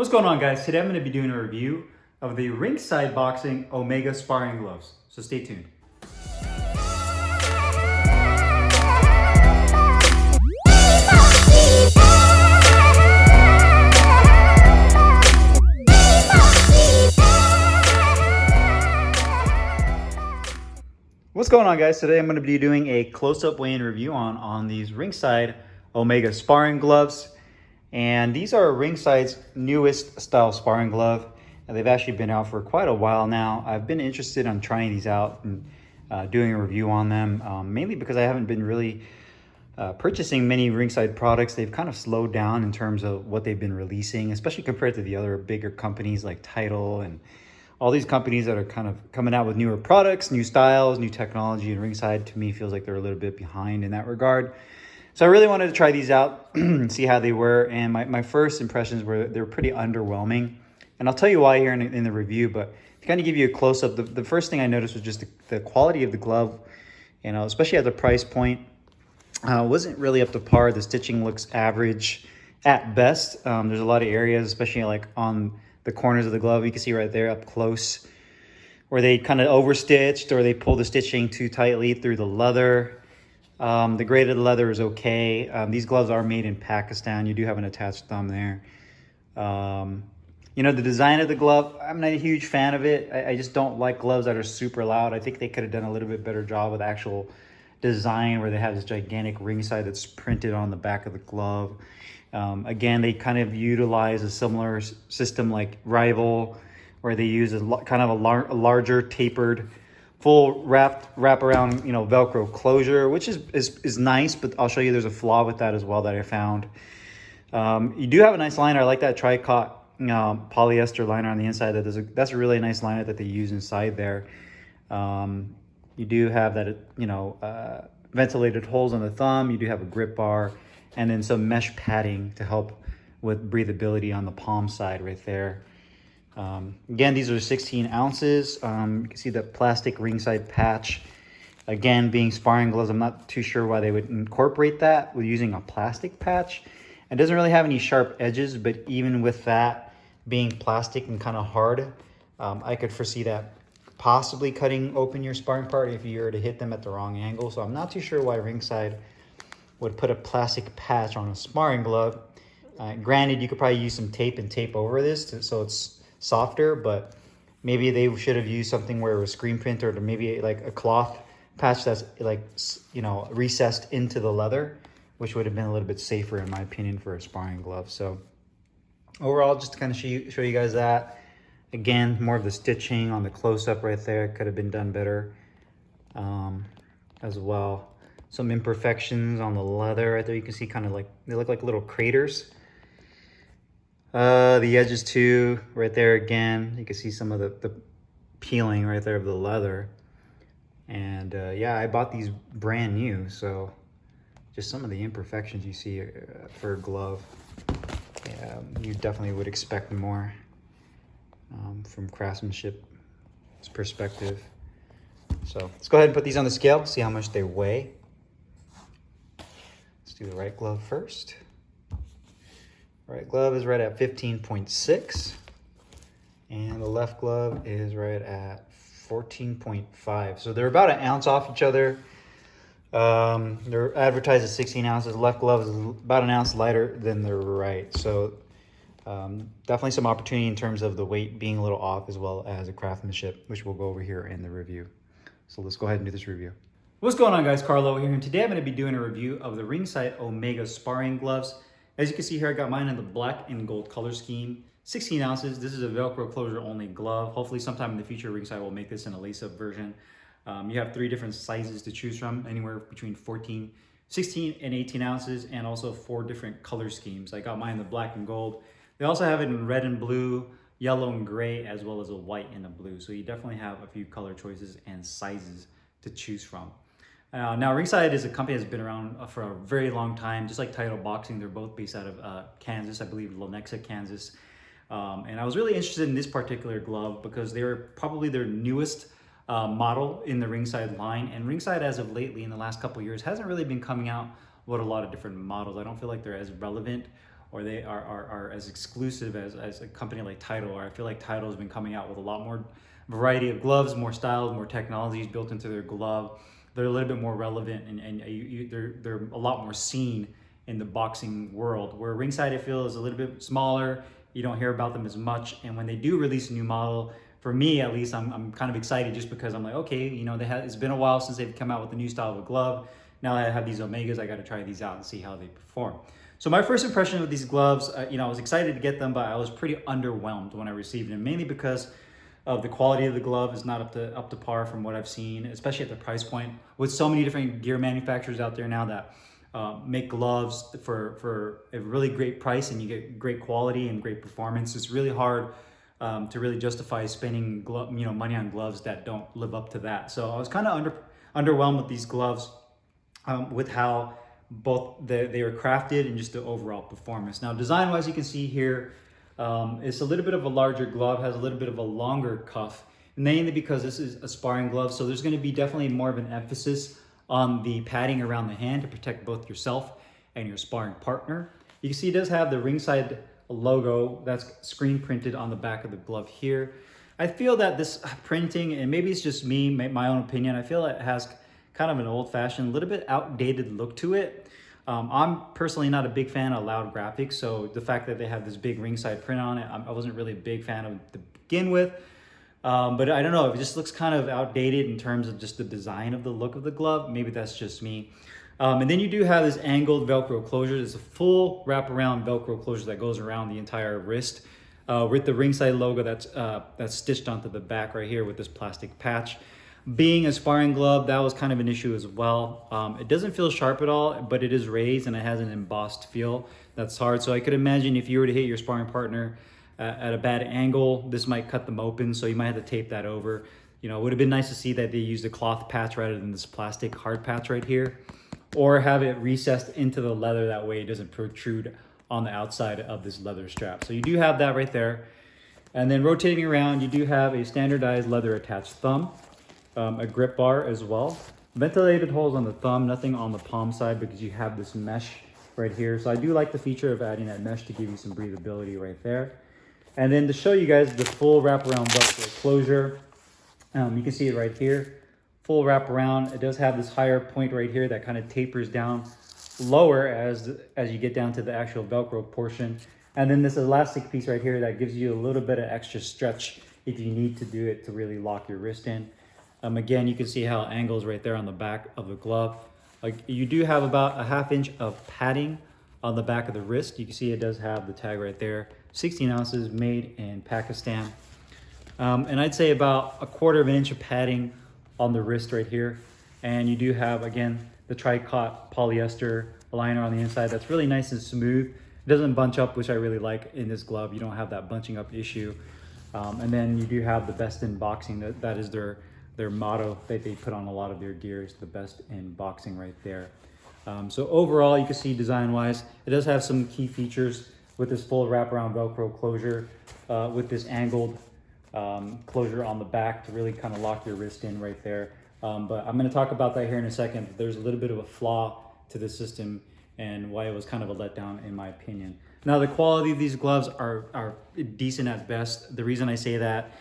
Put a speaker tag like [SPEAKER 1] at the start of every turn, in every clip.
[SPEAKER 1] What's going on, guys? Today I'm going to be doing a review of the Ringside Boxing Omega Sparring Gloves. So stay tuned. What's going on, guys? Today I'm going to be doing a close-up weigh-in review on these Ringside Omega Sparring Gloves. And these are Ringside's newest style sparring glove. And they've actually been out for quite a while now. I've been interested in trying these out and doing a review on them, mainly because I haven't been really purchasing many Ringside products. They've kind of slowed down in terms of what they've been releasing, especially compared to the other bigger companies like Title and all these companies that are kind of coming out with newer products, new styles, new technology. And Ringside, to me, feels like they're a little bit behind in that regard. So I really wanted to try these out and see how they were. And my first impressions were they were pretty underwhelming. And I'll tell you why here in the review, but to kind of give you a close-up, the first thing I noticed was just the quality of the glove, you know, especially at the price point. Wasn't really up to par. The stitching looks average at best. There's a lot of areas, especially like on the corners of the glove, you can see right there up close, where they kind of overstitched or they pulled the stitching too tightly through the leather. The graded leather is okay. These gloves are made in Pakistan. You do have an attached thumb there. You know, the design of the glove, I'm not a huge fan of it. I just don't like gloves that are super loud. I think they could have done a little bit better job with actual design where they have this gigantic Ringside that's printed on the back of the glove. Again, they kind of utilize a similar system like Rival, where they use kind of a larger tapered full wraparound, you know, velcro closure, which is nice, but I'll show you there's a flaw with that as well that I found. You do have a nice liner. I like that tricot polyester liner on the inside. That's a really nice liner that they use inside there. You do have that, you know, ventilated holes on the thumb. You do have a grip bar and then some mesh padding to help with breathability on the palm side right there. Again, these are 16 ounces. You can see the plastic Ringside patch. Again, being sparring gloves, I'm not too sure why they would incorporate that with using a plastic patch. It doesn't really have any sharp edges, but even with that being plastic and kind of hard, I could foresee that possibly cutting open your sparring partner if you were to hit them at the wrong angle. So I'm not too sure why Ringside would put a plastic patch on a sparring glove. Granted, you could probably use some tape and tape over this so it's softer, but maybe they should have used something where it was screen printed, or maybe like a cloth patch that's like, you know, recessed into the leather, which would have been a little bit safer in my opinion for a sparring glove. So overall, just to kind of show you guys that. Again, more of the stitching on the close-up right there could have been done better as well. Some imperfections on the leather right there. You can see kind of like, they look like little craters. The edges too, right there again. You can see some of the peeling right there of the leather. And yeah, I bought these brand new, so just some of the imperfections you see for a glove. Yeah, you definitely would expect more from craftsmanship perspective. So let's go ahead and put these on the scale, see how much they weigh. Let's do the right glove first. Right glove is right at 15.6, and the left glove is right at 14.5. So they're about an ounce off each other. They're advertised as 16 ounces. The left glove is about an ounce lighter than the right. So definitely some opportunity in terms of the weight being a little off, as well as a craftsmanship, which we'll go over here in the review. So let's go ahead and do this review. What's going on, guys? Carlo here, and today I'm going to be doing a review of the Ringside Omega Sparring Gloves. As you can see here, I got mine in the black and gold color scheme, 16 ounces. This is a Velcro closure only glove. Hopefully sometime in the future, Ringside will make this in a lace-up version. You have 3 different sizes to choose from, anywhere between 14, 16, and 18 ounces, and also 4 different color schemes. I got mine in the black and gold. They also have it in red and blue, yellow and gray, as well as a white and a blue. So you definitely have a few color choices and sizes to choose from. Now, Ringside is a company that's been around for a very long time, just like Title Boxing. They're both based out of Kansas, I believe, Lenexa, Kansas. And I was really interested in this particular glove because they were probably their newest model in the Ringside line. And Ringside, as of lately, in the last couple of years, hasn't really been coming out with a lot of different models. I don't feel like they're as relevant or they are as exclusive as a company like Title, or I feel like Title has been coming out with a lot more variety of gloves, more styles, more technologies built into their glove. They're a little bit more relevant, and they're a lot more seen in the boxing world, where Ringside I feel is a little bit smaller. You don't hear about them as much, and when they do release a new model, for me at least, I'm kind of excited, just because I'm like, okay, you know, it's been a while since they've come out with a new style of a glove. Now that I have these Omegas, I got to try these out and see how they perform. So my first impression of these gloves, you know, I was excited to get them, but I was pretty underwhelmed when I received them, mainly because of the quality of the glove is not up to par from what I've seen, especially at the price point, with so many different gear manufacturers out there now that make gloves for a really great price, and you get great quality and great performance. It's really hard to really justify spending money on gloves that don't live up to that. So I was kind of underwhelmed with these gloves, with how both they were crafted and just the overall performance. Now, design wise, you can see here, it's a little bit of a larger glove, has a little bit of a longer cuff, mainly because this is a sparring glove. So there's going to be definitely more of an emphasis on the padding around the hand to protect both yourself and your sparring partner. You can see it does have the Ringside logo that's screen printed on the back of the glove here. I feel that this printing, and maybe it's just me, my own opinion, I feel it has kind of an old-fashioned, a little bit outdated look to it. I'm personally not a big fan of loud graphics, so the fact that they have this big Ringside print on it, I wasn't really a big fan of to begin with. But I don't know, it just looks kind of outdated in terms of just the design of the look of the glove. Maybe that's just me. And then you do have this angled Velcro closure. It's a full wraparound Velcro closure that goes around the entire wrist, with the Ringside logo that's stitched onto the back right here with this plastic patch. Being a sparring glove, that was kind of an issue as well. It doesn't feel sharp at all, but it is raised and it has an embossed feel that's hard. So I could imagine if you were to hit your sparring partner at a bad angle, this might cut them open, so you might have to tape that over. You know, it would have been nice to see that they used a cloth patch rather than this plastic hard patch right here, or have it recessed into the leather, that way it doesn't protrude on the outside of this leather strap. So you do have that right there. And then rotating around, you do have a standardized leather attached thumb, a grip bar as well, ventilated holes on the thumb, nothing on the palm side because you have this mesh right here. So I do like the feature of adding that mesh to give you some breathability right there. And then to show you guys the full wraparound Velcro closure, you can see it right here, full wraparound. It does have this higher point right here that kind of tapers down lower as you get down to the actual Velcro portion. And then this elastic piece right here that gives you a little bit of extra stretch if you need to do it to really lock your wrist in. Again, you can see how it angles right there on the back of the glove. You do have about a 1/2 inch of padding on the back of the wrist. You can see it does have the tag right there, 16 ounces, made in Pakistan. And I'd say about a 1/4 inch of padding on the wrist right here. And you do have, again, the tri-cot polyester liner on the inside that's really nice and smooth. It doesn't bunch up, which I really like in this glove. You don't have that bunching up issue. And then you do have the best in boxing. That is their motto that they put on a lot of their gears, the best in boxing right there. So overall, you can see design-wise, it does have some key features with this full wraparound Velcro closure, with this angled closure on the back to really kind of lock your wrist in right there. But I'm going to talk about that here in a second. There's a little bit of a flaw to the system and why it was kind of a letdown in my opinion. Now, the quality of these gloves are decent at best. The reason I say that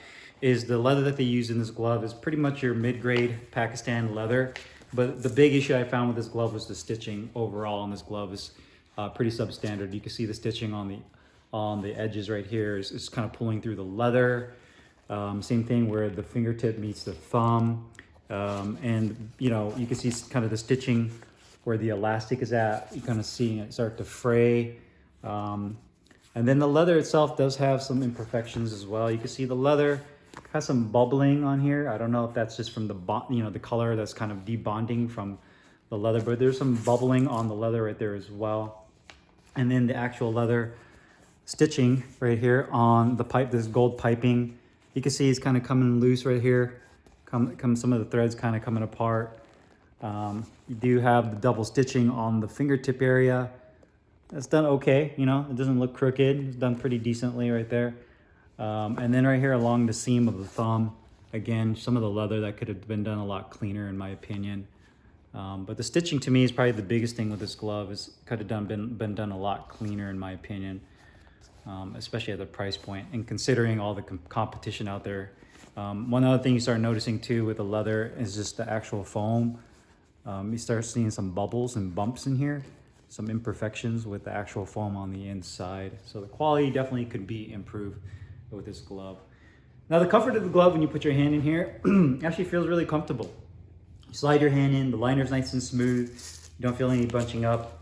[SPEAKER 1] is the leather that they use in this glove is pretty much your mid-grade Pakistan leather. But the big issue I found with this glove was the stitching overall on this glove is pretty substandard. You can see the stitching on the edges right here is kind of pulling through the leather. Same thing where the fingertip meets the thumb. And you know, you can see kind of the stitching where the elastic is at. You're kind of seeing it start to fray. And then the leather itself does have some imperfections as well. You can see the leather has some bubbling on here. I don't know if that's just from the color that's kind of debonding from the leather, but there's some bubbling on the leather right there as well. And then the actual leather stitching right here on the pipe, this gold piping, you can see it's kind of coming loose right here. Some of the threads kind of coming apart. You do have the double stitching on the fingertip area. That's done okay, you know, it doesn't look crooked. It's done pretty decently right there. And then right here along the seam of the thumb, again, some of the leather that could have been done a lot cleaner in my opinion. But the stitching to me is probably the biggest thing with this glove. It's could have been done a lot cleaner in my opinion, especially at the price point and considering all the competition out there. One other thing you start noticing too with the leather is just the actual foam. You start seeing some bubbles and bumps in here, some imperfections with the actual foam on the inside. So the quality definitely could be improved with this glove. Now the comfort of the glove when you put your hand in here actually feels really comfortable. You slide your hand in, the liner's nice and smooth. You don't feel any bunching up.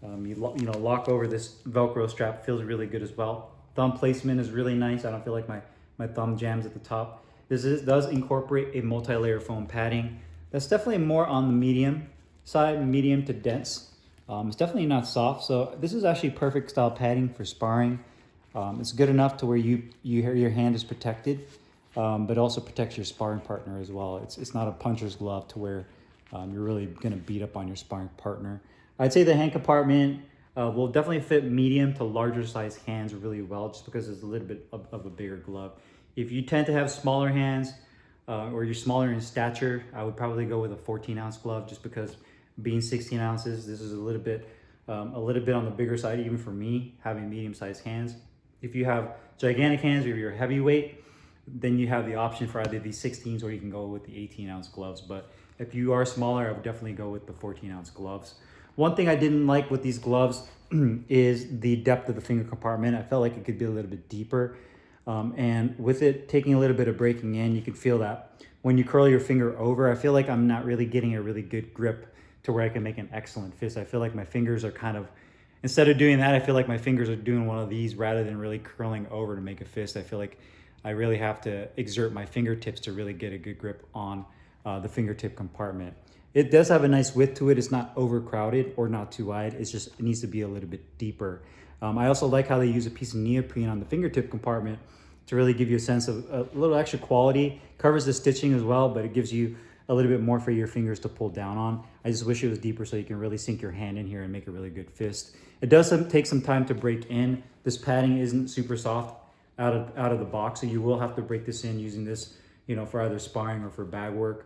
[SPEAKER 1] You lock over this Velcro strap, feels really good as well. Thumb placement is really nice. I don't feel like my thumb jams at the top. This does incorporate a multi-layer foam padding. That's definitely more on the medium side, medium to dense. It's definitely not soft. So this is actually perfect style padding for sparring. It's good enough to where your hand is protected, but also protects your sparring partner as well. It's not a puncher's glove to where you're really gonna beat up on your sparring partner. I'd say the hand compartment will definitely fit medium to larger size hands really well, just because it's a little bit of a bigger glove. If you tend to have smaller hands or you're smaller in stature, I would probably go with a 14-ounce glove, just because being 16 ounces, this is a little bit on the bigger side, even for me, having medium-sized hands. If you have gigantic hands or you're heavyweight, then you have the option for either these 16s or you can go with the 18-ounce gloves. But if you are smaller, I would definitely go with the 14-ounce gloves. One thing I didn't like with these gloves is the depth of the finger compartment. I felt like it could be a little bit deeper. And with it taking a little bit of breaking in, you can feel that when you curl your finger over, I feel like I'm not really getting a really good grip to where I can make an excellent fist. I feel like my fingers are kind of, instead of doing that, I feel like my fingers are doing one of these rather than really curling over to make a fist. I feel like I really have to exert my fingertips to really get a good grip on the fingertip compartment. It does have a nice width to it. It's not overcrowded or not too wide. It needs to be a little bit deeper. I also like how they use a piece of neoprene on the fingertip compartment to really give you a sense of a little extra quality. Covers the stitching as well, but it gives you a little bit more for your fingers to pull down on. I just wish it was deeper so you can really sink your hand in here and make a really good fist. It does take some time to break in. This padding isn't super soft out of the box, so you will have to break this in using this, for either sparring or for bag work.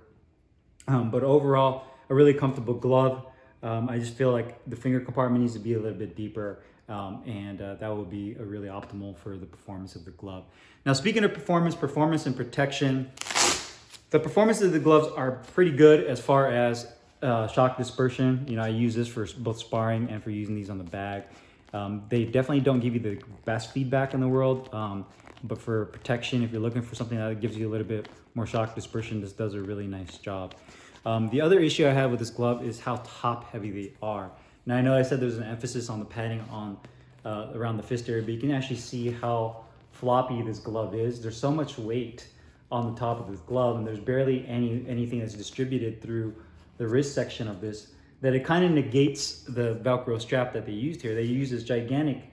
[SPEAKER 1] But overall, a really comfortable glove. I just feel like the finger compartment needs to be a little bit deeper, and that will be a really optimal for the performance of the glove. Now, speaking of performance and protection, the performance of the gloves are pretty good as far as shock dispersion. I use this for both sparring and for using these on the bag. They definitely don't give you the best feedback in the world, but for protection, if you're looking for something that gives you a little bit more shock dispersion, this does a really nice job. The other issue I have with this glove is how top heavy they are. Now, I know I said there's an emphasis on the padding on around the fist area, but you can actually see how floppy this glove is. There's so much weight on the top of this glove, and there's barely anything that's distributed through the wrist section of this, that it kind of negates the Velcro strap that they used here. They use this gigantic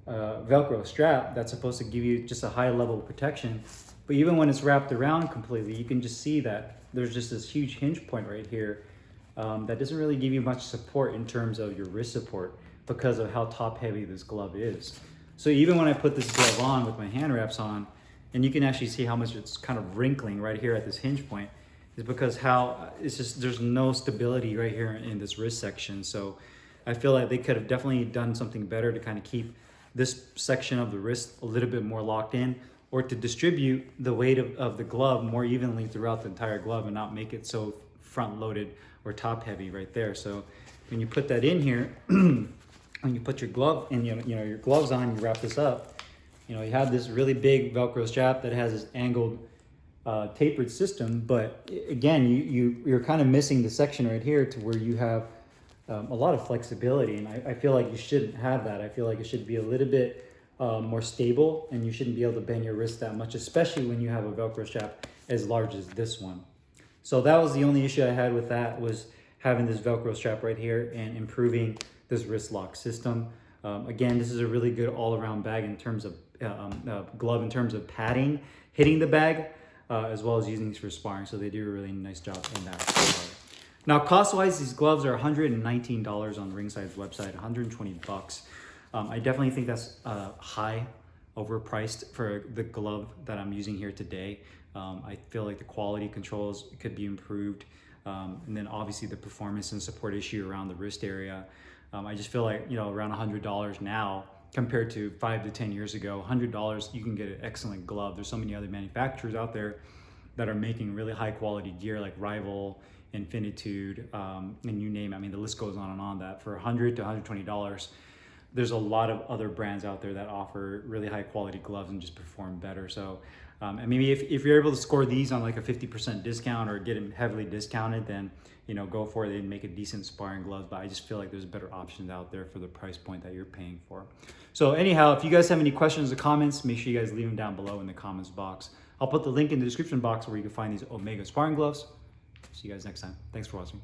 [SPEAKER 1] Velcro strap that's supposed to give you just a high level of protection. But even when it's wrapped around completely, you can just see that there's just this huge hinge point right here that doesn't really give you much support in terms of your wrist support because of how top heavy this glove is. So even when I put this glove on with my hand wraps on, and you can actually see how much it's kind of wrinkling right here at this hinge point, is because there's no stability right here in this wrist section. So I feel like they could have definitely done something better to kind of keep this section of the wrist a little bit more locked in, or to distribute the weight of the glove more evenly throughout the entire glove and not make it so front loaded or top heavy right there. So when you put that in here, when you put your glove and your gloves on, you wrap this up, you have this really big Velcro strap that has this angled tapered system, but again, you're kind of missing the section right here to where you have a lot of flexibility, and I feel like you shouldn't have that. I feel like it should be a little bit more stable, and you shouldn't be able to bend your wrist that much, especially when you have a Velcro strap as large as this one. So that was the only issue I had with that, was having this Velcro strap right here and improving this wrist lock system. Again, this is a really good all-around bag in terms of glove, in terms of padding, hitting the bag, as well as using these for sparring. So they do a really nice job in that regard. Now, cost-wise, these gloves are $119 on Ringside's website, 120 bucks. I definitely think that's high, overpriced for the glove that I'm using here today. I feel like the quality controls could be improved. And then obviously the performance and support issue around the wrist area. I just feel like, around $100 now compared to 5 to 10 years ago, $100, you can get an excellent glove. There's so many other manufacturers out there that are making really high quality gear like Rival, Infinitude, and you name it. I mean, the list goes on and on. That for $100 to $120, there's a lot of other brands out there that offer really high quality gloves and just perform better. So, and maybe if you're able to score these on like a 50% discount or get them heavily discounted, then go for it and make a decent sparring gloves. But I just feel like there's better options out there for the price point that you're paying for. So anyhow, if you guys have any questions or comments, make sure you guys leave them down below in the comments box. I'll put the link in the description box where you can find these Omega sparring gloves. See you guys next time. Thanks for watching.